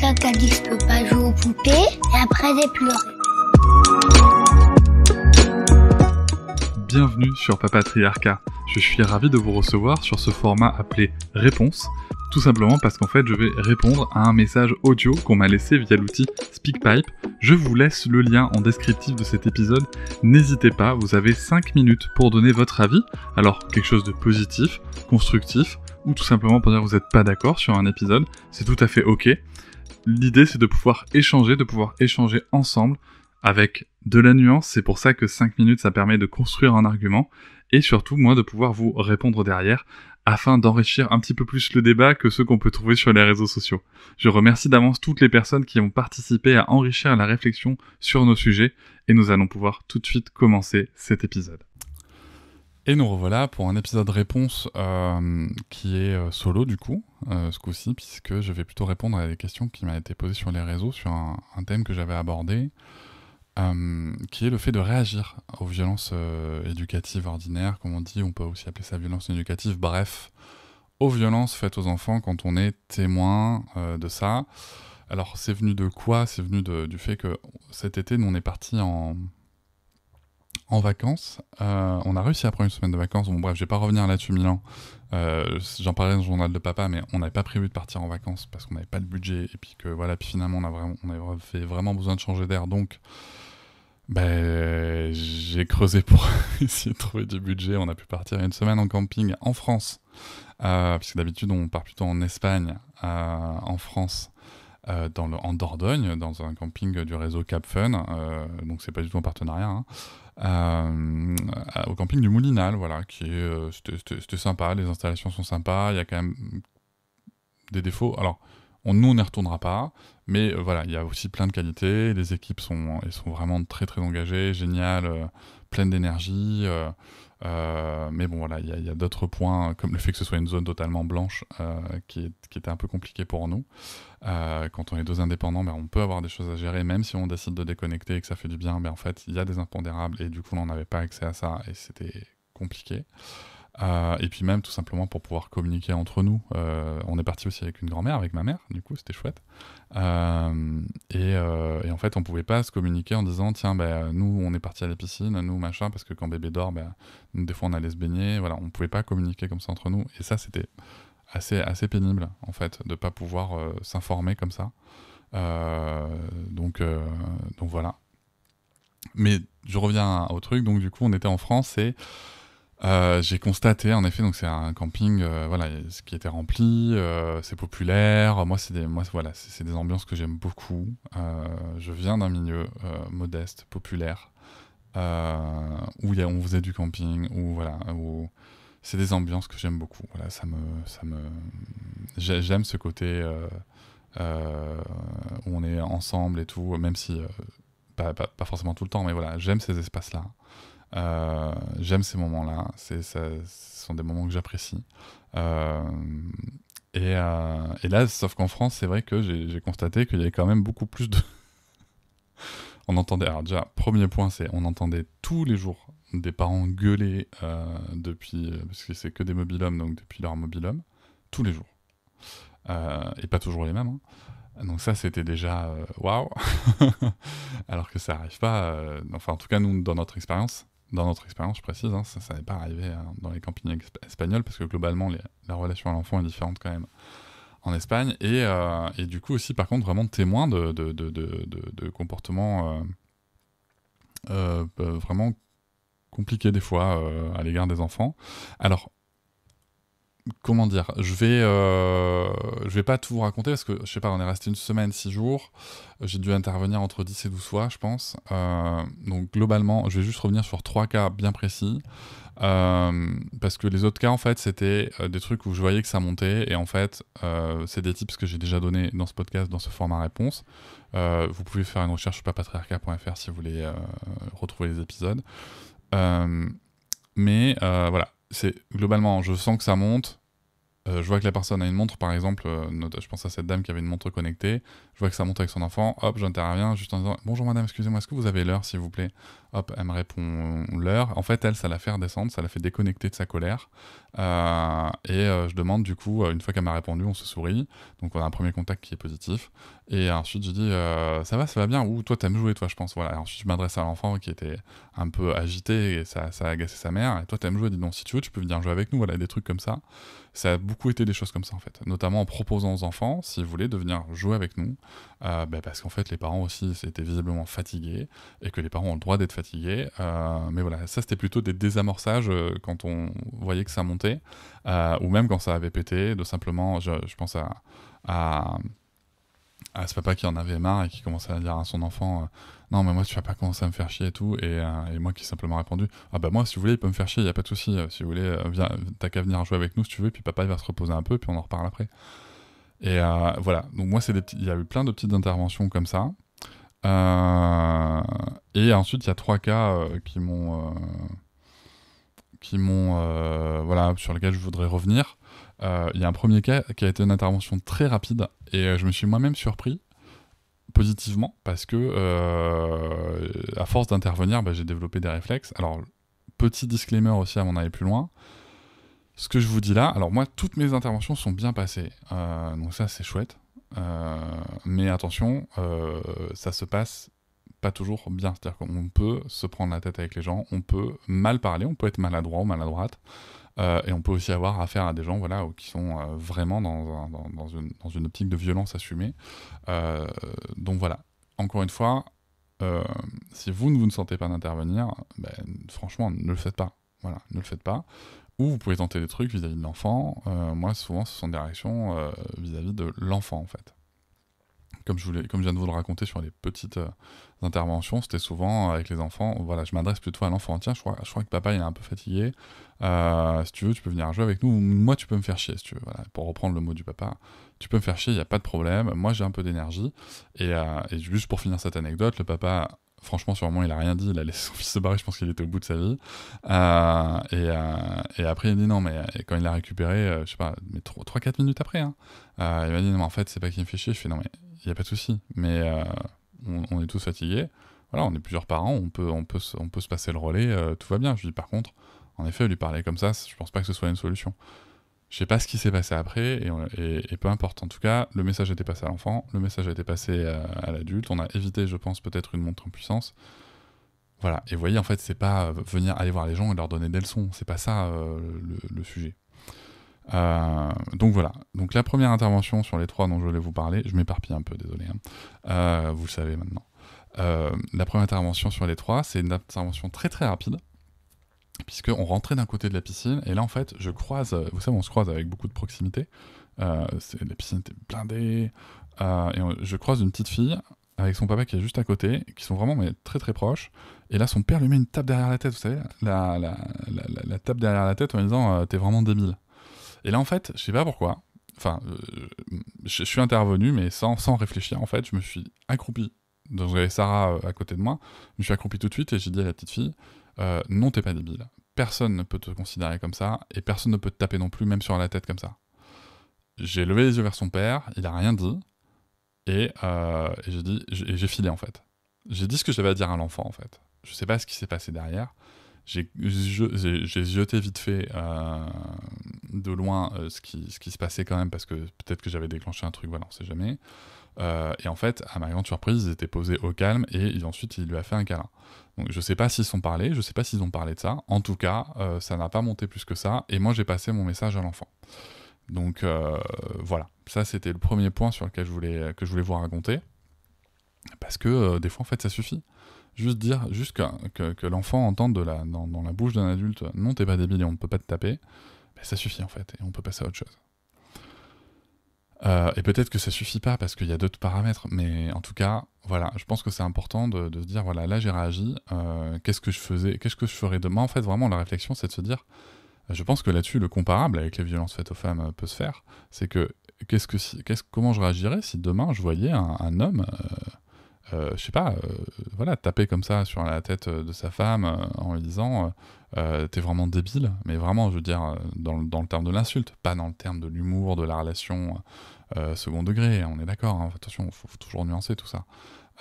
quelqu'un qui a dit que je peux pas jouer aux poupées, et après j'ai pleuré. Bienvenue sur Papatriarcat. Je suis ravi de vous recevoir sur ce format appelé Réponse, tout simplement parce qu'en fait je vais répondre à un message audio qu'on m'a laissé via l'outil SpeakPipe. Je vous laisse le lien en descriptif de cet épisode. N'hésitez pas, vous avez 5 minutes pour donner votre avis. Alors quelque chose de positif, constructif, ou tout simplement pour dire que vous n'êtes pas d'accord sur un épisode, c'est tout à fait ok. L'idée c'est de pouvoir échanger ensemble avec de la nuance. C'est pour ça que 5 minutes ça permet de construire un argument, et surtout moi de pouvoir vous répondre derrière, afin d'enrichir un petit peu plus le débat que ceux qu'on peut trouver sur les réseaux sociaux. Je remercie d'avance toutes les personnes qui ont participé à enrichir la réflexion sur nos sujets, et nous allons pouvoir tout de suite commencer cet épisode. Et nous revoilà pour un épisode réponse qui est solo du coup, ce coup-ci, puisque je vais plutôt répondre à des questions qui m'ont été posées sur les réseaux sur un thème que j'avais abordé, qui est le fait de réagir aux violences éducatives ordinaires, comme on dit, on peut aussi appeler ça violence éducative, bref, aux violences faites aux enfants quand on est témoin de ça. Alors c'est venu de quoi ? C'est venu du fait que cet été, nous on est partis en vacances. On a réussi à prendre une semaine de vacances. Bon bref, je vais pas revenir là-dessus mille ans. J'en parlais dans le journal de papa, mais on n'avait pas prévu de partir en vacances parce qu'on n'avait pas le budget, et puis que voilà, puis finalement on avait vraiment besoin de changer d'air, donc j'ai creusé pour essayer de trouver du budget. On a pu partir une semaine en camping en France, puisque d'habitude on part plutôt en Espagne, en France, en Dordogne, dans un camping du réseau Cap Fun, donc c'est pas du tout un partenariat, au camping du Moulinal, voilà, qui est c'était sympa, les installations sont sympas, il y a quand même des défauts. Alors nous on n'y retournera pas, mais voilà, il y a aussi plein de qualités, les équipes sont vraiment très très engagées, géniales, pleines d'énergie, mais bon voilà, il y a d'autres points, comme le fait que ce soit une zone totalement blanche, qui était un peu compliqué pour nous. Quand on est deux indépendants, on peut avoir des choses à gérer, même si on décide de déconnecter et que ça fait du bien, en fait il y a des impondérables, et du coup on n'avait pas accès à ça, et c'était compliqué. Et puis même tout simplement pour pouvoir communiquer entre nous, on est parti aussi avec une grand-mère, avec ma mère, du coup c'était chouette, et en fait on pouvait pas se communiquer en disant tiens nous on est parti à la piscine, nous machin, parce que quand bébé dort, nous, des fois on allait se baigner, voilà, on pouvait pas communiquer comme ça entre nous, et ça c'était assez pénible en fait, de pas pouvoir s'informer comme ça, donc voilà. Mais je reviens au truc, donc du coup on était en France, et j'ai constaté, en effet, donc c'est un camping, voilà, qui était rempli, c'est populaire. Moi, c'est des ambiances que j'aime beaucoup. Je viens d'un milieu modeste, populaire, où on faisait du camping, où c'est des ambiances que j'aime beaucoup. Voilà, j'aime ce côté où on est ensemble et tout, même si pas forcément tout le temps, mais voilà, j'aime ces espaces-là. J'aime ces moments-là, ce sont des moments que j'apprécie. Et là, sauf qu'en France, c'est vrai que j'ai constaté qu'il y avait quand même beaucoup plus de... On entendait, alors déjà, premier point, on entendait tous les jours des parents gueuler depuis, parce que c'est que des mobil-hommes, donc depuis leur mobil-home, tous les jours. Et pas toujours les mêmes, hein. Donc ça, c'était déjà waouh. Alors que ça arrive pas, enfin en tout cas nous, dans notre expérience, je précise, ça n'est pas arrivé dans les campings espagnols, parce que globalement la relation à l'enfant est différente quand même en Espagne, et du coup aussi par contre vraiment témoin de comportements vraiment compliqués des fois à l'égard des enfants. Alors comment dire, je vais pas tout vous raconter, parce que je sais pas, on est resté une semaine, 6 jours, j'ai dû intervenir entre 10 et 12 fois, je pense, donc globalement je vais juste revenir sur 3 cas bien précis, parce que les autres cas en fait c'était des trucs où je voyais que ça montait, et en fait c'est des tips que j'ai déjà donnés dans ce podcast, dans ce format réponse. Vous pouvez faire une recherche sur papatriarcat.fr si vous voulez retrouver les épisodes, mais voilà, c'est globalement, je sens que ça monte, je vois que la personne a une montre par exemple, je pense à cette dame qui avait une montre connectée, je vois que ça monte avec son enfant, hop, j'interviens juste en disant bonjour madame, excusez-moi, est-ce que vous avez l'heure s'il vous plaît ? hop, elle me répond l'heure. En fait, elle, ça l'a fait redescendre, ça l'a fait déconnecter de sa colère. Je demande du coup, une fois qu'elle m'a répondu, on se sourit. Donc on a un premier contact qui est positif. Et ensuite, je dis, ça va bien. Ou toi, t'aimes jouer, toi, je pense. Voilà. Et ensuite, je m'adresse à l'enfant qui était un peu agité et ça a agacé sa mère. Et toi, t'aimes jouer, dis donc, si tu veux, tu peux venir jouer avec nous. Voilà, des trucs comme ça. Ça a beaucoup été des choses comme ça, en fait. Notamment en proposant aux enfants, s'ils voulaient, de venir jouer avec nous. Parce qu'en fait, les parents aussi étaient visiblement fatigués et que les parents ont le droit d'être fatigués. Mais voilà, ça, c'était plutôt des désamorçages quand on voyait que ça montait. Ou même quand ça avait pété, de simplement, je pense à ce papa qui en avait marre et qui commençait à dire à son enfant non mais moi tu vas pas commencer à me faire chier et tout et moi qui simplement répondu ah bah moi si vous voulez il peut me faire chier, il y a pas de souci, si vous voulez t'as qu'à venir jouer avec nous si tu veux, puis papa il va se reposer un peu puis on en reparle après. Et voilà, donc moi il y a eu plein de petites interventions comme ça. Et ensuite il y a 3 cas voilà, sur lesquels je voudrais revenir. Il y a un premier cas qui a été une intervention très rapide et je me suis moi-même surpris positivement parce que à force d'intervenir, j'ai développé des réflexes. Alors, petit disclaimer aussi avant d'aller plus loin. Ce que je vous dis là, alors moi, toutes mes interventions sont bien passées. Donc ça, c'est chouette. Mais attention, ça se passe pas toujours bien. C'est-à-dire qu'on peut se prendre la tête avec les gens, on peut mal parler, on peut être maladroit ou maladroite. Et on peut aussi avoir affaire à des gens voilà, qui sont vraiment dans une optique de violence assumée. Donc voilà, encore une fois, si vous ne sentez pas d'intervenir, franchement, ne le faites pas. Voilà, ne le faites pas. Ou vous pouvez tenter des trucs vis-à-vis de l'enfant. Moi, souvent, ce sont des réactions vis-à-vis de l'enfant, en fait. Comme je viens de vous le raconter sur les petites interventions, c'était souvent avec les enfants, voilà, je m'adresse plutôt à l'enfant, tiens, je crois que papa il est un peu fatigué, si tu veux, tu peux venir jouer avec nous, moi tu peux me faire chier, si tu veux, voilà, pour reprendre le mot du papa, tu peux me faire chier, il n'y a pas de problème, moi j'ai un peu d'énergie, et juste pour finir cette anecdote, le papa, franchement, sur le moment, il a rien dit, il a laissé son fils se barrer, je pense qu'il était au bout de sa vie. Et après, il dit non, mais quand il l'a récupéré, je sais pas, mais 3-4 minutes après, hein, il m'a dit non, mais en fait, c'est pas qu'il me fait chier. Je fais non, mais il n'y a pas de souci, mais on est tous fatigués. Voilà, on est plusieurs parents, on peut se passer le relais, tout va bien. Je lui dis par contre, en effet, lui parler comme ça, je pense pas que ce soit une solution. Je sais pas ce qui s'est passé après, et peu importe. En tout cas, le message a été passé à l'enfant, le message a été passé à l'adulte. On a évité, je pense, peut-être une montée en puissance. Voilà. Et vous voyez, en fait, c'est pas venir aller voir les gens et leur donner des leçons. C'est pas ça le sujet. Donc voilà. Donc la première intervention sur les 3 dont je voulais vous parler, je m'éparpille un peu, désolé. Hein. Vous le savez maintenant. La première intervention sur les 3, c'est une intervention très très rapide. Puisqu'on rentrait d'un côté de la piscine, et là en fait, je croise, vous savez, on se croise avec beaucoup de proximité, la piscine était blindée, je croise une petite fille avec son papa qui est juste à côté, qui sont vraiment mais, très très proches, et là son père lui met une tape derrière la tête, vous savez, la tape derrière la tête en lui disant t'es vraiment débile. Et là en fait, je sais pas pourquoi, enfin, je suis intervenu, mais sans réfléchir en fait, je me suis accroupi, donc j'avais Sarah à côté de moi, je me suis accroupi tout de suite et j'ai dit à la petite fille, non, t'es pas débile. Personne ne peut te considérer comme ça, et personne ne peut te taper non plus, même sur la tête comme ça. J'ai levé les yeux vers son père, il a rien dit, et j'ai filé en fait. J'ai dit ce que j'avais à dire à l'enfant en fait. Je sais pas ce qui s'est passé derrière. J'ai jeté vite fait de loin ce qui se passait quand même, parce que peut-être que j'avais déclenché un truc, voilà, on sait jamais. Et en fait, à ma grande surprise, ils étaient posés au calme et ensuite il lui a fait un câlin. Donc je sais pas s'ils sont parlé, je sais pas s'ils ont parlé de ça. En tout cas, ça n'a pas monté plus que ça et moi j'ai passé mon message à l'enfant. Donc voilà, ça c'était le premier point sur lequel que je voulais vous raconter. Parce que des fois en fait ça suffit. Juste dire que l'enfant entende dans la bouche d'un adulte « Non, t'es pas débile et on ne peut pas te taper », ça suffit en fait, et on peut passer à autre chose. Et peut-être que ça suffit pas parce qu'il y a d'autres paramètres, mais en tout cas, voilà, je pense que c'est important de se dire, voilà, là j'ai réagi, qu'est-ce que je ferais demain. En fait, vraiment, la réflexion, c'est de se dire, je pense que là-dessus, le comparable avec les violences faites aux femmes peut se faire, c'est que comment je réagirais si demain je voyais un homme, je sais pas, voilà, taper comme ça sur la tête de sa femme en lui disant t'es vraiment débile, mais vraiment, je veux dire, dans le terme de l'insulte, pas dans le terme de l'humour, de la relation second degré, on est d'accord, hein, attention, faut toujours nuancer tout ça.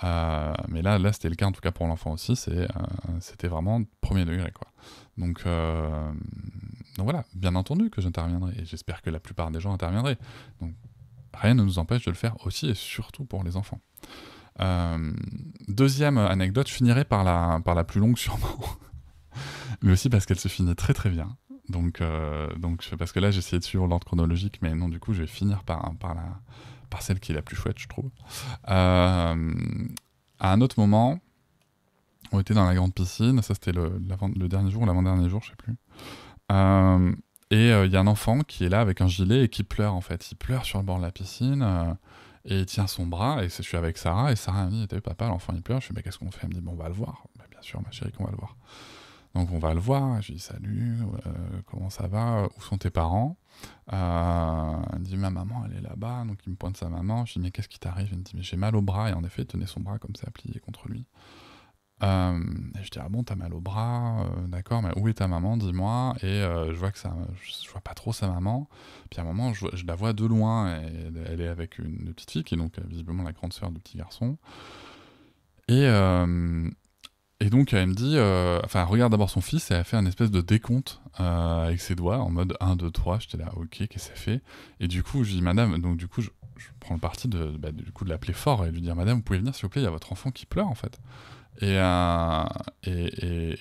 Mais là c'était le cas en tout cas pour l'enfant aussi, c'était vraiment premier degré, quoi. Donc voilà, bien entendu que j'interviendrai, et j'espère que la plupart des gens interviendraient. Donc rien ne nous empêche de le faire aussi et surtout pour les enfants. Deuxième anecdote, je finirai par la plus longue sûrement, mais aussi parce qu'elle se finit très très bien. Donc parce que là j'ai essayé de suivre l'ordre chronologique, mais non, du coup je vais finir par celle qui est la plus chouette, je trouve. À un autre moment, on était dans la grande piscine, ça c'était le dernier jour ou l'avant-dernier jour, je sais plus. Et il y a un enfant qui est là avec un gilet et qui pleure en fait. Il pleure sur le bord de la piscine et il tient son bras, et je suis avec Sarah, et Sarah me dit, t'as vu papa, l'enfant il pleure. Je fais, mais qu'est-ce qu'on fait? Elle me dit, bon, on va le voir. Bah, bien sûr ma chérie qu'on va le voir. Donc on va le voir, je lui dis salut, comment ça va, où sont tes parents? Elle me dit, ma maman elle est là-bas, donc il me pointe sa maman. Je lui dis, mais qu'est-ce qui t'arrive? Il me dit, mais j'ai mal au bras, et en effet il tenait son bras comme ça plié contre lui. Et je dis, ah bon, t'as mal au bras, d'accord, mais où est ta maman, dis-moi. Et je vois que je vois pas trop sa maman. Puis à un moment, je la vois de loin, et elle est avec une petite fille, qui est donc visiblement la grande sœur du petit garçon. Et donc elle me dit, enfin elle regarde d'abord son fils, et elle fait un espèce de décompte avec ses doigts, en mode 1, 2, 3, j'étais là, ok, qu'est-ce que ça fait? Et du coup, je dis, madame, donc du coup, je prends le parti de l'appeler fort, et de lui dire, madame, vous pouvez venir s'il vous plaît, il y a votre enfant qui pleure en fait. Et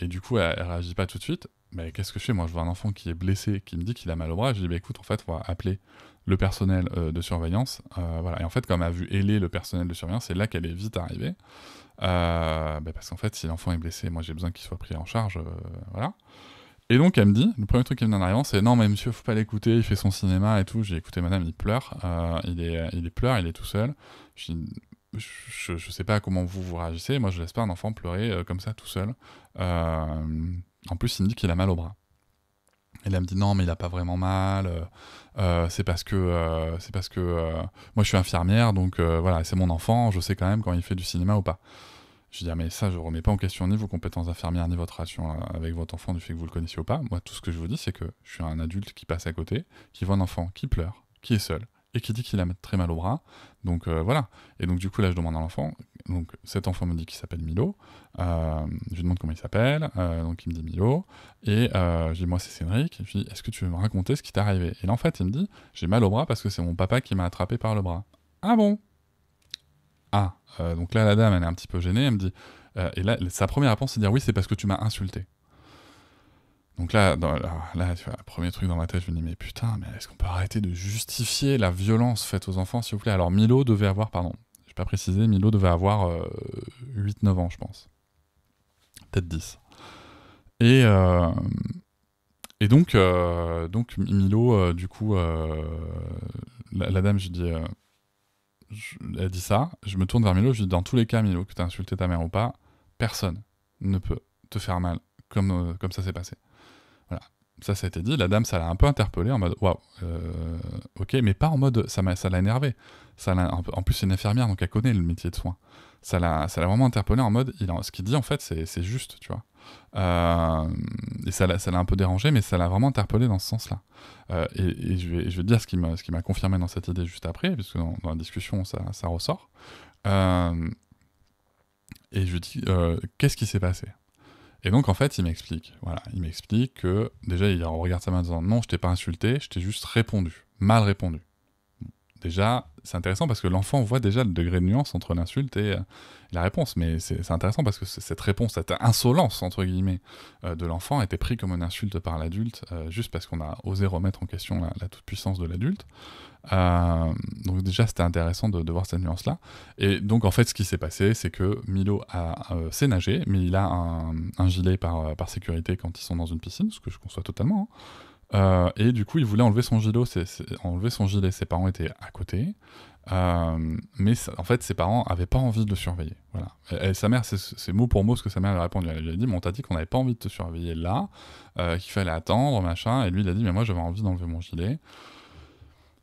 du coup, elle réagit pas tout de suite. Mais qu'est-ce que je fais? Moi, je vois un enfant qui est blessé, qui me dit qu'il a mal au bras. Je dis, bah écoute, en fait, on va appeler le personnel de surveillance. Voilà. Et en fait, comme elle a vu Hélé, le personnel de surveillance, c'est là qu'elle est vite arrivée. Parce qu'en fait, si l'enfant est blessé, moi j'ai besoin qu'il soit pris en charge. Voilà. Et donc, elle me dit, le premier truc qui me vient en arrivant, c'est non, mais monsieur, faut pas l'écouter, il fait son cinéma et tout. J'ai écouté madame, il pleure. Il pleure, il est tout seul. Je sais pas comment vous réagissez, moi je laisse pas un enfant pleurer comme ça tout seul. En plus, il me dit qu'il a mal au bras. Et là, elle me dit non, mais il a pas vraiment mal. C'est parce que moi je suis infirmière, donc voilà, c'est mon enfant, je sais quand même quand il fait du cinéma ou pas. Je dis, ah, mais ça, je remets pas en question ni vos compétences d'infirmière, ni votre relation avec votre enfant, du fait que vous le connaissiez ou pas. Moi, tout ce que je vous dis, c'est que je suis un adulte qui passe à côté, qui voit un enfant qui pleure, qui est seul, et qui dit qu'il a très mal au bras. Donc voilà. Et donc du coup, là, je demande à l'enfant. Donc cet enfant me dit qu'il s'appelle Milo. Je lui demande comment il s'appelle. Donc il me dit Milo. Et je dis, moi, c'est Cédric. Et je lui dis, est-ce que tu veux me raconter ce qui t'est arrivé? Et là, en fait, il me dit, j'ai mal au bras parce que c'est mon papa qui m'a attrapé par le bras. Ah bon? Ah, donc là, la dame, elle est un petit peu gênée, elle me dit... et là, sa première réponse, c'est de dire, oui, c'est parce que tu m'as insulté. Donc là, tu vois, le premier truc dans ma tête, je me dis, mais putain, mais est-ce qu'on peut arrêter de justifier la violence faite aux enfants, s'il vous plaît? Alors, Milo devait avoir, pardon, j'ai pas précisé, Milo devait avoir 8-9 ans, je pense. Peut-être 10. Et, donc Milo, du coup, la dame, je dis... elle dit ça, je me tourne vers Milo, je lui dis, dans tous les cas, Milo, que t'as insulté ta mère ou pas, personne ne peut te faire mal comme ça s'est passé. Voilà. Ça a été dit, la dame, ça l'a un peu interpellé en mode, waouh, ok, mais pas en mode, ça l'a énervé. En plus, c'est une infirmière, donc elle connaît le métier de soins. Ça l'a vraiment interpellé en mode, ce qu'il dit, en fait, c'est juste, tu vois. Et ça l'a un peu dérangé, mais ça l'a vraiment interpellé dans ce sens-là. Et je vais te dire ce qui m'a confirmé dans cette idée juste après, puisque dans la discussion, ça ressort. Et je lui dis, qu'est-ce qui s'est passé? Et donc, en fait, il m'explique. Voilà, il m'explique que, déjà, il regarde sa main en disant, non, je t'ai pas insulté, je t'ai juste répondu. Mal répondu. Déjà, c'est intéressant parce que l'enfant voit déjà le degré de nuance entre l'insulte et la réponse. Mais c'est intéressant parce que cette réponse, cette insolence, entre guillemets, de l'enfant était prise comme une insulte par l'adulte, juste parce qu'on a osé remettre en question la toute-puissance de l'adulte. Donc déjà, c'était intéressant de voir cette nuance-là. Et donc, en fait, ce qui s'est passé, c'est que Milo sait nager, mais il a un gilet par sécurité quand ils sont dans une piscine, ce que je conçois totalement, hein. Et du coup, il voulait enlever son gilet. Ses parents étaient à côté. Mais en fait, ses parents avaient pas envie de le surveiller. Voilà. Et sa mère, c'est mot pour mot ce que sa mère lui a répondu. Elle lui a dit, mais on t'a dit qu'on n'avait pas envie de te surveiller là, qu'il fallait attendre, machin. Et lui, il a dit, mais moi, j'avais envie d'enlever mon gilet.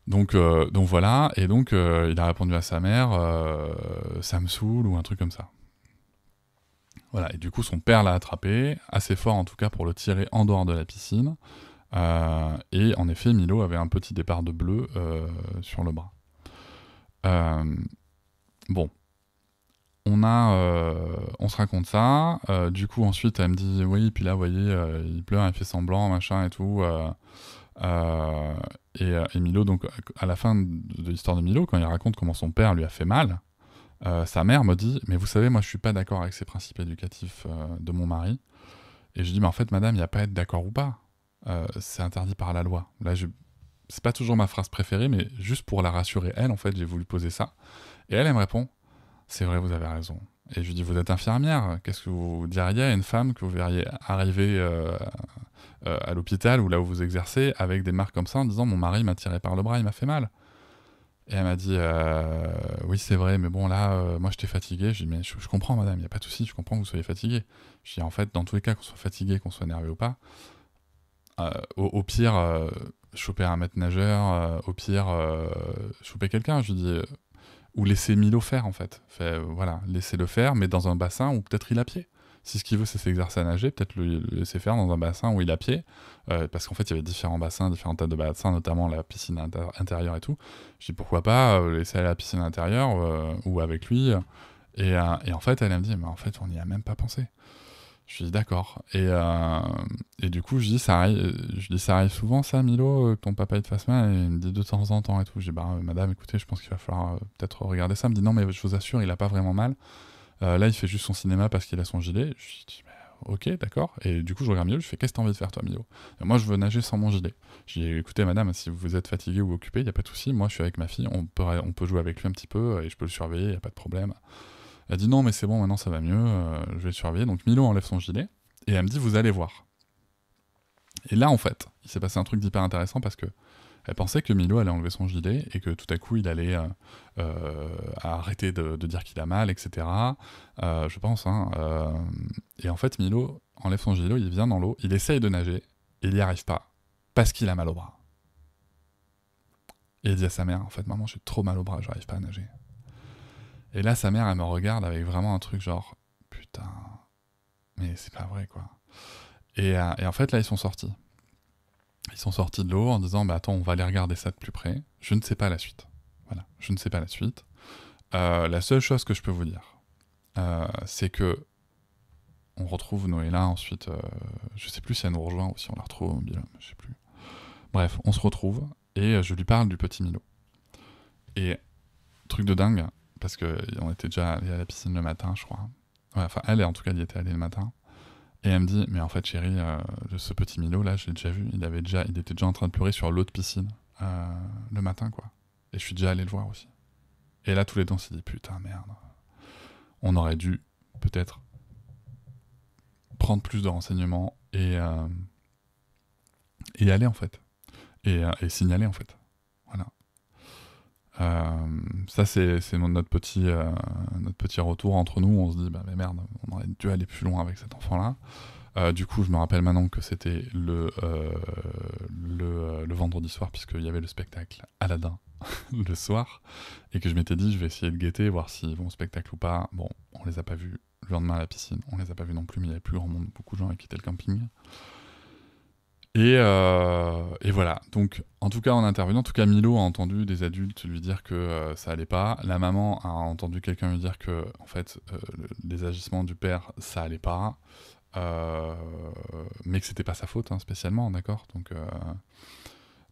Donc voilà. Et donc, il a répondu à sa mère, ça me saoule, ou un truc comme ça. Voilà. Et du coup, son père l'a attrapé, assez fort en tout cas pour le tirer en dehors de la piscine. Et en effet, Milo avait un petit départ de bleu sur le bras. Bon. on se raconte ça. Du coup, ensuite, elle me dit oui, puis là, vous voyez, il pleure, il fait semblant, machin et tout. Et Milo, donc, à la fin de l'histoire de Milo, quand il raconte comment son père lui a fait mal, sa mère me dit mais vous savez, moi, je suis pas d'accord avec ces principes éducatifs de mon mari. Et je dis mais en fait, madame, il n'y a pas à être d'accord ou pas. C'est interdit par la loi. Là, c'est pas toujours ma phrase préférée, mais juste pour la rassurer, elle, en fait, j'ai voulu poser ça. Et elle me répond c'est vrai, vous avez raison. Et je lui dis, vous êtes infirmière, qu'est-ce que vous diriez à une femme que vous verriez arriver à l'hôpital ou là où vous exercez avec des marques comme ça en disant, mon mari m'a tiré par le bras, il m'a fait mal. Et elle m'a dit, oui c'est vrai, mais bon là, moi j'étais fatigué. Je dis, mais je comprends madame, il n'y a pas de souci, je comprends que vous soyez fatigué. Je dis, en fait, dans tous les cas, qu'on soit fatigué, qu'on soit énervé ou pas, au pire, choper un maître nageur, au pire, choper quelqu'un. Je lui dis, ou laisser Milo faire en fait. Voilà, laissez-le faire, mais dans un bassin où peut-être il a pied. Si ce qu'il veut c'est s'exercer à nager, peut-être le laisser faire dans un bassin où il a pied, parce qu'en fait il y avait différents bassins, différentes tables de bassins, notamment la piscine intérieure et tout. Je dis pourquoi pas laisser aller à la piscine intérieure ou avec lui. Et en fait elle me dit mais en fait on n'y a même pas pensé. Je dis d'accord. Et du coup, je dis ça arrive souvent ça, Milo, que ton papa il te fasse mal. Et il me dit de temps en temps et tout. Je dis bah madame, écoutez, je pense qu'il va falloir peut-être regarder ça. Elle me dit non, mais je vous assure, il a pas vraiment mal. Là, il fait juste son cinéma parce qu'il a son gilet. Je lui dis bah, ok, d'accord. Et du coup, je regarde Milo, je fais qu'est-ce que t'as envie de faire toi, Milo? Et moi, je veux nager sans mon gilet. Je dis écoutez, madame, si vous êtes fatigué ou occupé, il y a pas de souci. Moi, je suis avec ma fille, on peut jouer avec lui un petit peu et je peux le surveiller, il y a pas de problème. Elle dit non mais c'est bon maintenant ça va mieux, je vais le surveiller. Donc Milo enlève son gilet et elle me dit vous allez voir. Et là en fait il s'est passé un truc d'hyper intéressant parce que elle pensait que Milo allait enlever son gilet et que tout à coup il allait arrêter de dire qu'il a mal, etc. Je pense. Hein, et en fait Milo enlève son gilet, il vient dans l'eau, il essaye de nager et il n'y arrive pas parce qu'il a mal au bras. Et il dit à sa mère en fait maman j'ai trop mal au bras, j'arrive pas à nager. Et là, sa mère, elle me regarde avec vraiment un truc genre putain, mais c'est pas vrai quoi. Et en fait, là, ils sont sortis. Ils sont sortis de l'eau en disant bah attends, on va aller regarder ça de plus près. Je ne sais pas la suite. Voilà, je ne sais pas la suite. La seule chose que je peux vous dire, c'est que on retrouve Noëlla ensuite. Je sais plus si elle nous rejoint ou si on la retrouve au Milo, je sais plus. Bref, on se retrouve et je lui parle du petit Milo. Et truc de dingue. Parce qu'on était déjà allé à la piscine le matin, je crois. Ouais, enfin, elle, en tout cas, elle y était allée le matin. Et elle me dit, mais en fait, chérie, ce petit Milo, là, je l'ai déjà vu. Il était déjà en train de pleurer sur l'eau de piscine le matin, quoi. Et je suis déjà allé le voir aussi. Et là, tous les deux, on s'est dit, putain, merde. On aurait dû, peut-être, prendre plus de renseignements et aller, en fait. Et signaler, en fait. Voilà. Ça c'est notre petit retour entre nous. On se dit bah mais merde, on aurait dû aller plus loin avec cet enfant là. Du coup je me rappelle maintenant que c'était le vendredi soir puisqu'il y avait le spectacle Aladdin le soir et que je m'étais dit je vais essayer de guetter voir s'ils vont au spectacle ou pas. Bon, on les a pas vus le lendemain à la piscine, on les a pas vus non plus, mais il y avait plus grand monde, beaucoup de gens avaient quitté le camping. Et voilà. Donc, en tout cas, en intervenant, en tout cas, Milo a entendu des adultes lui dire que ça allait pas. La maman a entendu quelqu'un lui dire que, en fait, les agissements du père, ça allait pas. Mais que c'était pas sa faute, hein, spécialement, d'accord. Donc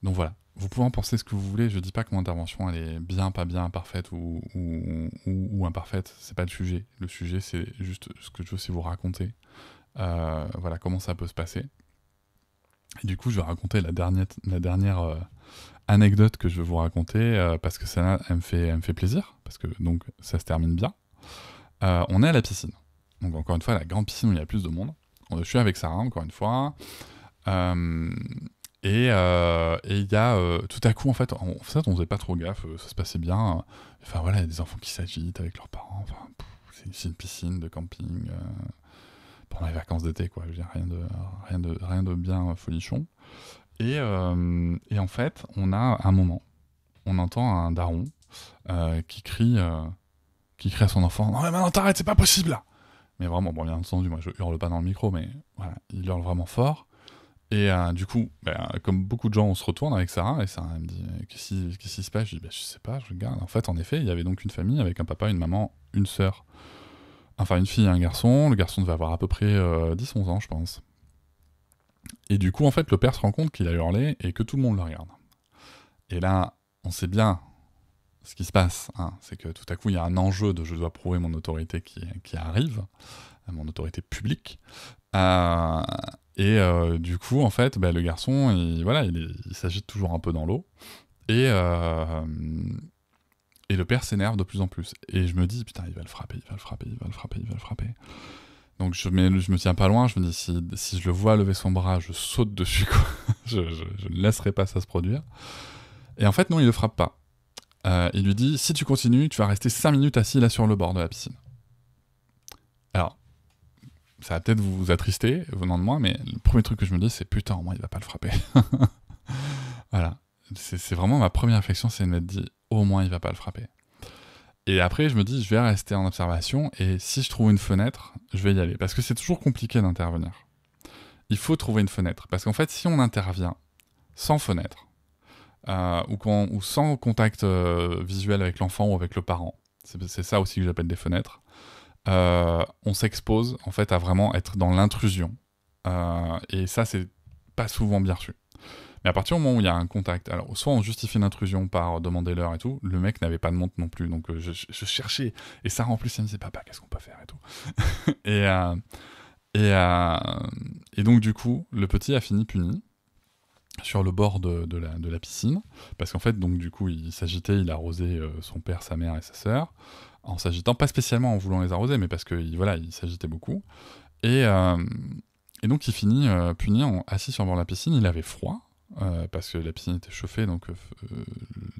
voilà. Vous pouvez en penser ce que vous voulez. Je dis pas que mon intervention, elle est bien, pas bien, parfaite ou imparfaite. C'est pas le sujet. Le sujet, c'est juste ce que je veux, c'est vous raconter. Voilà comment ça peut se passer. Et du coup, je vais raconter la dernière anecdote que je vais vous raconter parce que ça, elle me fait plaisir parce que donc ça se termine bien. On est à la piscine. Donc encore une fois, la grande piscine où il y a plus de monde. Je suis avec Sarah encore une fois. Et il y a tout à coup en fait, on faisait pas trop gaffe, ça se passait bien. Enfin voilà, il y a des enfants qui s'agitent avec leurs parents. Enfin, c'est une piscine de camping. Pendant les vacances d'été, quoi. Je veux dire, rien de bien folichon. Et en fait, on a un moment, on entend un daron qui crie à son enfant non mais maintenant t'arrêtes, c'est pas possible là. Mais vraiment, bon bien entendu, moi je hurle pas dans le micro, mais voilà, il hurle vraiment fort. Et du coup, comme beaucoup de gens, on se retourne avec Sarah, et Sarah elle me dit qu'est-ce qui se passe? Je dis je sais pas, je regarde. En fait, en effet, il y avait donc une famille avec un papa, une maman, une sœur, enfin une fille et un garçon. Le garçon devait avoir à peu près 10-11 ans, je pense. Et du coup, en fait, le père se rend compte qu'il a hurlé et que tout le monde le regarde. Et là, on sait bien ce qui se passe, hein, c'est que tout à coup, il y a un enjeu de je dois prouver mon autorité qui arrive, mon autorité publique. Euh, du coup, en fait, le garçon, il s'agite toujours un peu dans l'eau. Et le père s'énerve de plus en plus. Et je me dis, putain, il va le frapper, il va le frapper, il va le frapper, il va le frapper. Donc je me tiens pas loin, je me dis, si je le vois lever son bras, je saute dessus, quoi. je ne laisserai pas ça se produire. Et en fait, non, il le frappe pas. Il lui dit, si tu continues, tu vas rester 5 minutes assis là sur le bord de la piscine. Alors, ça va peut-être vous attrister venant de moi, mais le premier truc que je me dis, c'est putain, au moins il va pas le frapper. Voilà. C'est vraiment ma première réflexion, c'est de me dire, au moins il va pas le frapper. Et après, je me dis, je vais rester en observation, et si je trouve une fenêtre, je vais y aller. Parce que c'est toujours compliqué d'intervenir. Il faut trouver une fenêtre. Parce qu'en fait, si on intervient sans fenêtre, ou sans contact visuel avec l'enfant ou avec le parent, c'est ça aussi que j'appelle des fenêtres, on s'expose en fait à vraiment être dans l'intrusion. Et ça, c'est pas souvent bien reçu. Mais à partir du moment où il y a un contact, alors soit on justifie l'intrusion par demander l'heure et tout, le mec n'avait pas de montre non plus, donc je cherchais, et ça en plus il me disait papa qu'est-ce qu'on peut faire et tout. et donc du coup le petit a fini puni sur le bord de la piscine, parce qu'en fait donc du coup il s'agitait, il arrosait son père, sa mère et sa sœur, en s'agitant, pas spécialement en voulant les arroser, mais parce que il s'agitait beaucoup, et donc il finit puni assis sur le bord de la piscine, il avait froid, parce que la piscine était chauffée, donc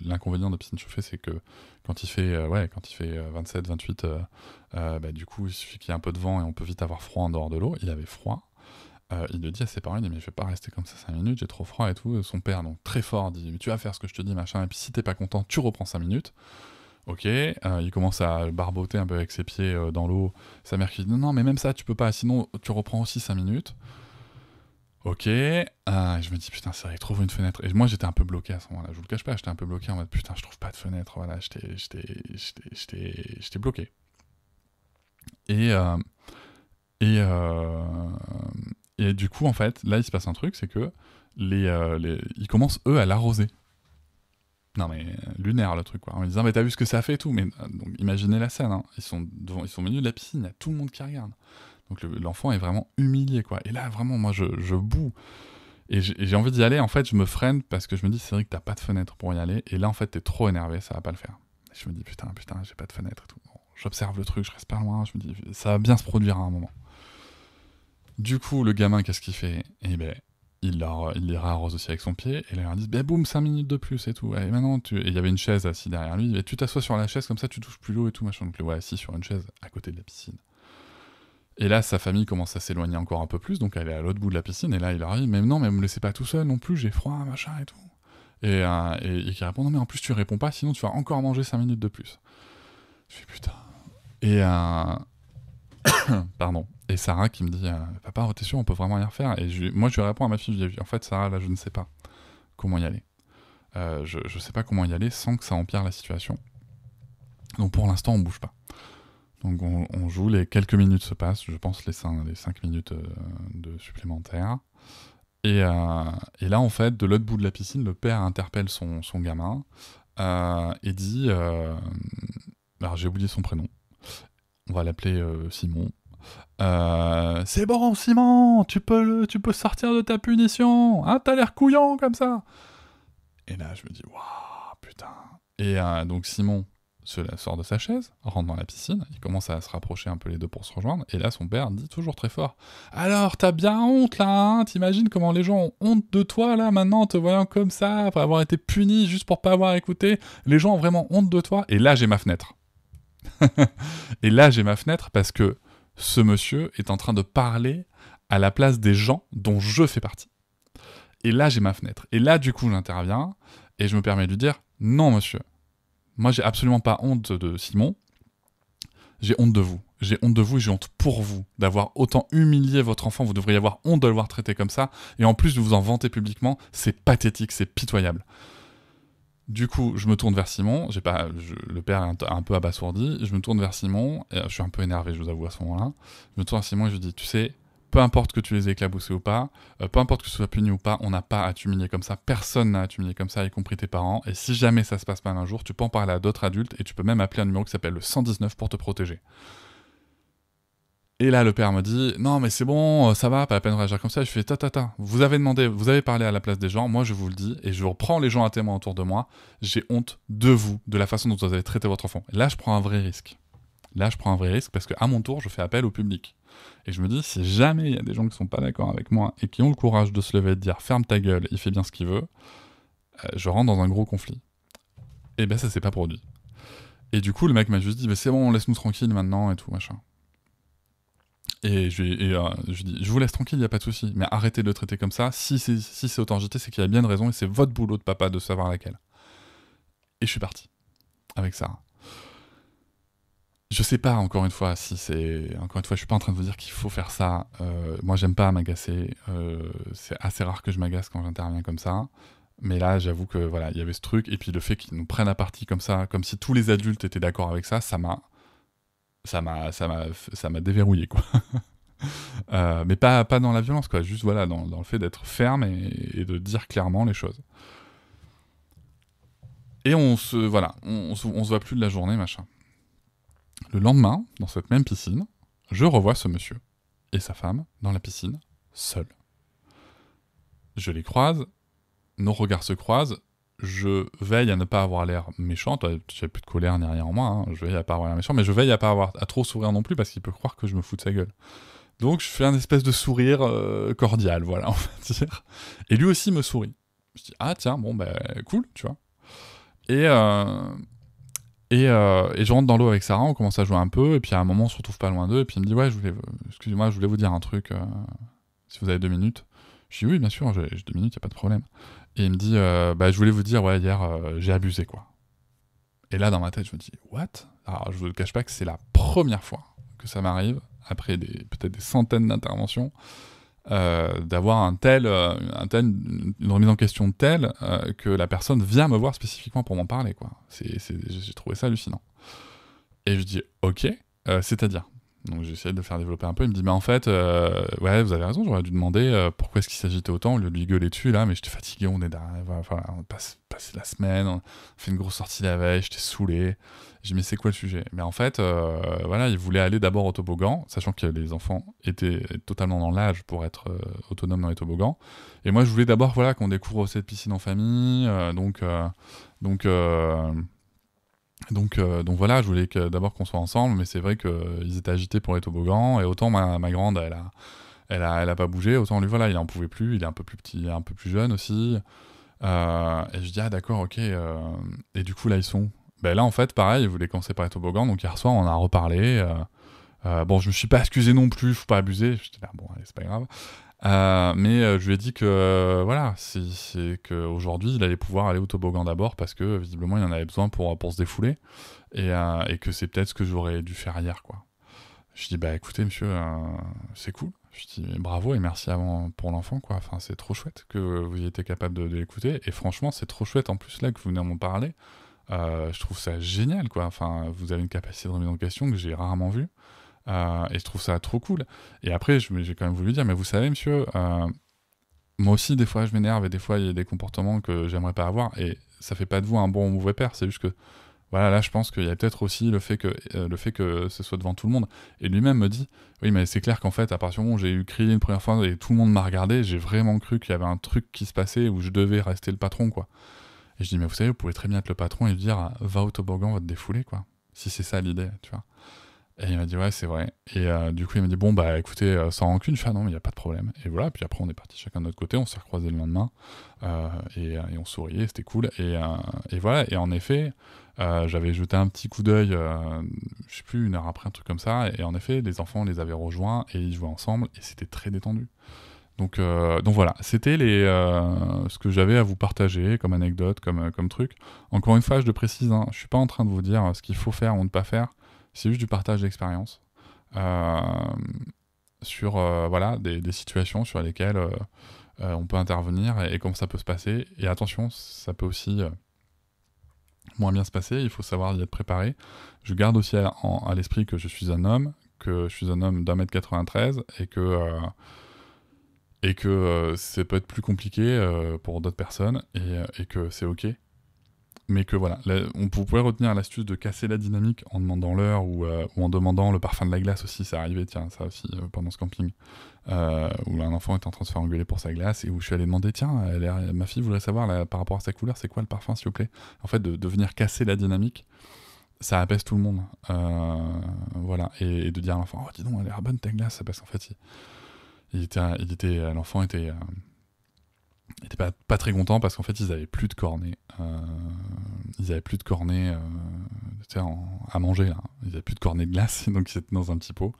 l'inconvénient de la piscine chauffée, c'est que quand il fait 27-28, du coup il suffit qu'il y ait un peu de vent et on peut vite avoir froid en dehors de l'eau. Il avait froid. Il le dit à ses parents, il dit mais je vais pas rester comme ça 5 minutes, j'ai trop froid et tout. Son père, donc très fort, dit mais tu vas faire ce que je te dis, machin, et puis si t'es pas content, tu reprends 5 minutes. Ok, il commence à barboter un peu avec ses pieds dans l'eau. Sa mère qui dit non mais même ça tu peux pas, sinon tu reprends aussi 5 minutes. Ok, je me dis putain c'est vrai, il trouve une fenêtre. Et moi j'étais un peu bloqué à ce moment-là, je vous le cache pas, j'étais un peu bloqué en mode putain je trouve pas de fenêtre, voilà, j'étais bloqué. Et, euh, et, euh, et du coup en fait, là il se passe un truc, c'est que ils commencent eux à l'arroser. Non mais lunaire le truc quoi, en me disant mais t'as vu ce que ça fait et tout, mais donc imaginez la scène, hein. Ils sont au milieu de la piscine, il y a tout le monde qui regarde. Donc l'enfant est vraiment humilié quoi. Et là vraiment moi je boue. Et j'ai envie d'y aller, en fait je me freine parce que je me dis c'est vrai que t'as pas de fenêtre pour y aller, et là en fait t'es trop énervé, ça va pas le faire. Et je me dis putain j'ai pas de fenêtre et tout. Bon, j'observe le truc, je reste pas loin, je me dis ça va bien se produire à un moment. Du coup le gamin qu'est-ce qu'il fait? Et il les arrose aussi avec son pied, et là il leur dit boum 5 minutes de plus et tout. Et maintenant et il y avait une chaise assise derrière lui, et tu t'assois sur la chaise comme ça tu touches plus l'eau et tout machin. Donc le voilà assis sur une chaise à côté de la piscine. Et là, sa famille commence à s'éloigner encore un peu plus, donc elle est à l'autre bout de la piscine, et là, il leur dit, mais non, mais me laissez pas tout seul non plus, j'ai froid, machin et tout. Et qui répond, non, mais en plus, tu réponds pas, sinon tu vas encore manger 5 minutes de plus. Je fais putain. Et pardon. Et Sarah qui me dit, papa, t'es sûr, on peut vraiment rien faire? Et moi, je lui réponds à ma fille, je dis, en fait, Sarah, là, je ne sais pas comment y aller. Je sais pas comment y aller sans que ça empire la situation. Donc pour l'instant, on bouge pas. Donc on joue, les quelques minutes se passent, je pense les 5 minutes de supplémentaires. Et là, en fait, de l'autre bout de la piscine, le père interpelle son gamin et dit... alors j'ai oublié son prénom. On va l'appeler Simon. C'est bon, Simon, tu peux sortir de ta punition. Hein, t'as l'air couillon comme ça. Et là, je me dis, waouh, putain. Et donc Simon sort de sa chaise, rentre dans la piscine, il commence à se rapprocher un peu les deux pour se rejoindre, et là son père dit toujours très fort, alors t'as bien honte là, hein, t'imagines comment les gens ont honte de toi là maintenant en te voyant comme ça, après avoir été puni juste pour pas avoir écouté, les gens ont vraiment honte de toi. Et là j'ai ma fenêtre. Et là j'ai ma fenêtre parce que ce monsieur est en train de parler à la place des gens dont je fais partie. Et là j'ai ma fenêtre. Et là du coup j'interviens, et je me permets de lui dire, non monsieur, moi, j'ai absolument pas honte de Simon. j'ai honte de vous. J'ai honte de vous et j'ai honte pour vous d'avoir autant humilié votre enfant. Vous devriez avoir honte de l'avoir traité comme ça. Et en plus de vous en vanter publiquement, c'est pathétique, c'est pitoyable. Du coup, je me tourne vers Simon. Le père est un peu abasourdi. Je me tourne vers Simon. Et je suis un peu énervé, je vous avoue, à ce moment-là. Je me tourne vers Simon et je lui dis, tu sais, peu importe que tu les aies éclaboussés ou pas, peu importe que tu sois puni ou pas, on n'a pas à t'humilier comme ça. Personne n'a à t'humilier comme ça, y compris tes parents. Et si jamais ça se passe mal un jour, tu peux en parler à d'autres adultes et tu peux même appeler un numéro qui s'appelle le 119 pour te protéger. Et là, le père me dit, non, mais c'est bon, ça va, pas la peine de réagir comme ça. Et je fais, vous avez demandé, vous avez parlé à la place des gens, moi je vous le dis, et je reprends les gens à témoin autour de moi, j'ai honte de vous, de la façon dont vous avez traité votre enfant. Et là, je prends un vrai risque. Là, je prends un vrai risque parce qu'à mon tour, je fais appel au public. Et je me dis, si jamais il y a des gens qui sont pas d'accord avec moi et qui ont le courage de se lever et de dire, ferme ta gueule, il fait bien ce qu'il veut, je rentre dans un gros conflit. Et ben, ça s'est pas produit. Et du coup, le mec m'a juste dit, bah, c'est bon, laisse-nous tranquille maintenant et tout, machin. Et je lui dis, je vous laisse tranquille, y a pas de souci, mais arrêtez de le traiter comme ça. Si c'est autant jeté, c'est qu'il y a bien une raison et c'est votre boulot de papa de savoir laquelle. Et je suis parti avec Sarah. Je sais pas, encore une fois, je suis pas en train de vous dire qu'il faut faire ça. Moi, j'aime pas m'agacer. C'est assez rare que je m'agace quand j'interviens comme ça. Mais là, j'avoue que voilà, il y avait ce truc. Et puis le fait qu'ils nous prennent à partie comme ça, comme si tous les adultes étaient d'accord avec ça, ça m'a déverrouillé, quoi. Mais pas dans la violence, quoi. Juste voilà, dans le fait d'être ferme et de dire clairement les choses. Et on se voit plus de la journée, machin. Le lendemain, dans cette même piscine, je revois ce monsieur et sa femme dans la piscine, seuls. Je les croise, nos regards se croisent, je veille à ne pas avoir l'air méchant, j'ai plus de colère ni rien en moi, hein, je veille à pas avoir l'air méchant, mais je veille à pas avoir à trop sourire non plus parce qu'il peut croire que je me fous de sa gueule. Donc je fais un espèce de sourire cordial, voilà, on va dire. Et lui aussi me sourit. Je dis, ah tiens, bon bah cool, tu vois. Et je rentre dans l'eau avec Sarah, on commence à jouer un peu, et puis à un moment on se retrouve pas loin d'eux, et puis il me dit, ouais, excusez-moi, je voulais vous dire un truc, si vous avez 2 minutes. Je dis, oui, bien sûr, j'ai 2 minutes, y a pas de problème. Et il me dit, je voulais vous dire, ouais, hier, j'ai abusé, quoi. Et là, dans ma tête, je me dis, what? Alors, je vous le cache pas que c'est la première fois que ça m'arrive, après peut-être des centaines d'interventions, d'avoir une remise en question telle que la personne vient me voir spécifiquement pour m'en parler, quoi. J'ai trouvé ça hallucinant. Et je dis, ok, c'est-à-dire. Donc j'essaie de le faire développer un peu. Il me dit, mais en fait, ouais, vous avez raison, j'aurais dû demander pourquoi est-ce qu'il s'agitait autant, au lieu de lui gueuler dessus, là, mais j'étais fatigué, on a passé la semaine, on a fait une grosse sortie la veille, j'étais saoulé. J'ai dit, mais c'est quoi le sujet? Mais en fait, voilà, il voulait aller d'abord au toboggan, sachant que les enfants étaient totalement dans l'âge pour être autonomes dans les toboggans. Et moi, je voulais d'abord, voilà, qu'on découvre cette piscine en famille, donc voilà, je voulais d'abord qu'on soit ensemble, mais c'est vrai qu'ils étaient agités pour les toboggans, et autant ma grande, elle a pas bougé, autant lui, voilà, il en pouvait plus, il est un peu plus petit, un peu plus jeune aussi. Et je dis, ah d'accord, ok, et du coup là, ils sont... Ben là, en fait, pareil, ils voulaient commencer par les toboggans, donc hier soir, on a reparlé. Bon, je me suis pas excusé non plus, faut pas abuser, j'étais là, bon, allez, c'est pas grave. Mais je lui ai dit que voilà, c'est qu'aujourd'hui il allait pouvoir aller au toboggan d'abord parce que visiblement il en avait besoin pour se défouler et que c'est peut-être ce que j'aurais dû faire hier, quoi. Je dis, bah écoutez monsieur, c'est cool. Je dis bravo et merci pour l'enfant, quoi. Enfin, c'est trop chouette que vous ayez été capable de l'écouter, et franchement c'est trop chouette en plus là que vous venez m'en parler. Je trouve ça génial, quoi. Enfin, vous avez une capacité de remise en question que j'ai rarement vue. Et je trouve ça trop cool. Et après, j'ai quand même voulu dire, mais vous savez, monsieur, moi aussi, des fois, je m'énerve, et des fois, il y a des comportements que j'aimerais pas avoir, et ça fait pas de vous un bon ou mauvais père, c'est juste que, voilà, là, je pense qu'il y a peut-être aussi le fait que ce soit devant tout le monde. Et lui-même me dit, oui, mais c'est clair qu'en fait, à partir du moment où j'ai eu crié une première fois, et tout le monde m'a regardé, j'ai vraiment cru qu'il y avait un truc qui se passait, où je devais rester le patron, quoi. Et je dis, mais vous savez, vous pouvez très bien être le patron et lui dire, va au toboggan, va te défouler, quoi. Si c'est ça l'idée, tu vois. Et il m'a dit, ouais, c'est vrai. Et du coup, il m'a dit, bon, bah écoutez, sans rancune. Je fais, ah non, mais il n'y a pas de problème. Et voilà, puis après, on est parti chacun de notre côté, on s'est recroisés le lendemain, et on souriait, c'était cool. Et voilà, et en effet, j'avais jeté un petit coup d'œil, je sais plus, 1 heure après, un truc comme ça, et en effet, les enfants les avaient rejoints, et ils jouaient ensemble, et c'était très détendu. Donc voilà, c'était ce que j'avais à vous partager comme anecdote, comme truc. Encore une fois, je le précise, hein, je suis pas en train de vous dire ce qu'il faut faire ou ne pas faire. c'est juste du partage d'expérience sur voilà, des situations sur lesquelles on peut intervenir et comment ça peut se passer. Et attention, ça peut aussi moins bien se passer, il faut savoir y être préparé. Je garde aussi à l'esprit que je suis un homme, d'1m93 et que ça peut être plus compliqué pour d'autres personnes et que c'est ok. Mais que voilà, vous pouvez retenir l'astuce de casser la dynamique en demandant l'heure ou en demandant le parfum de la glace aussi, c'est arrivé, tiens, ça aussi, pendant ce camping, où un enfant était en train de se faire engueuler pour sa glace et où je suis allé demander, tiens, ma fille voudrait savoir là, par rapport à sa couleur, c'est quoi le parfum s'il vous plaît. En fait, de venir casser la dynamique, ça apaise tout le monde. Voilà, et de dire à l'enfant, oh dis donc, elle a l'air bonne ta glace, parce qu'en fait, l'enfant était pas très content parce qu'en fait ils avaient plus de cornets à manger là. Ils avaient plus de cornets de glace donc ils étaient dans un petit pot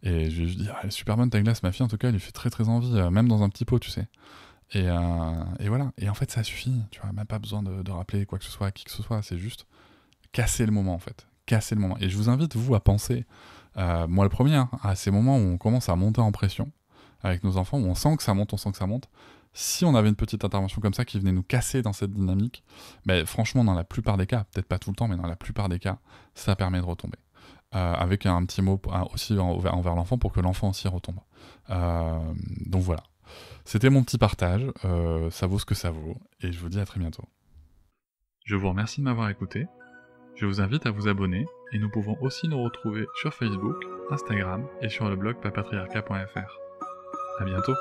et je lui dis elle est super bonne ta glace, ma fille en tout cas elle lui fait très très envie même dans un petit pot tu sais et voilà, et en fait ça suffit, tu vois, même pas besoin de rappeler quoi que ce soit à qui que ce soit, c'est juste casser le moment en fait, casser le moment. Et je vous invite vous à penser moi le premier à ces moments où on commence à monter en pression avec nos enfants, où on sent que ça monte. Si on avait une petite intervention comme ça qui venait nous casser dans cette dynamique, ben, franchement, dans la plupart des cas, peut-être pas tout le temps, mais dans la plupart des cas, ça permet de retomber. Avec un petit mot aussi envers l'enfant pour que l'enfant aussi retombe. Donc voilà. C'était mon petit partage. Ça vaut ce que ça vaut. Et je vous dis à très bientôt. Je vous remercie de m'avoir écouté. Je vous invite à vous abonner. Et nous pouvons aussi nous retrouver sur Facebook, Instagram et sur le blog papatriarcat.fr. À bientôt.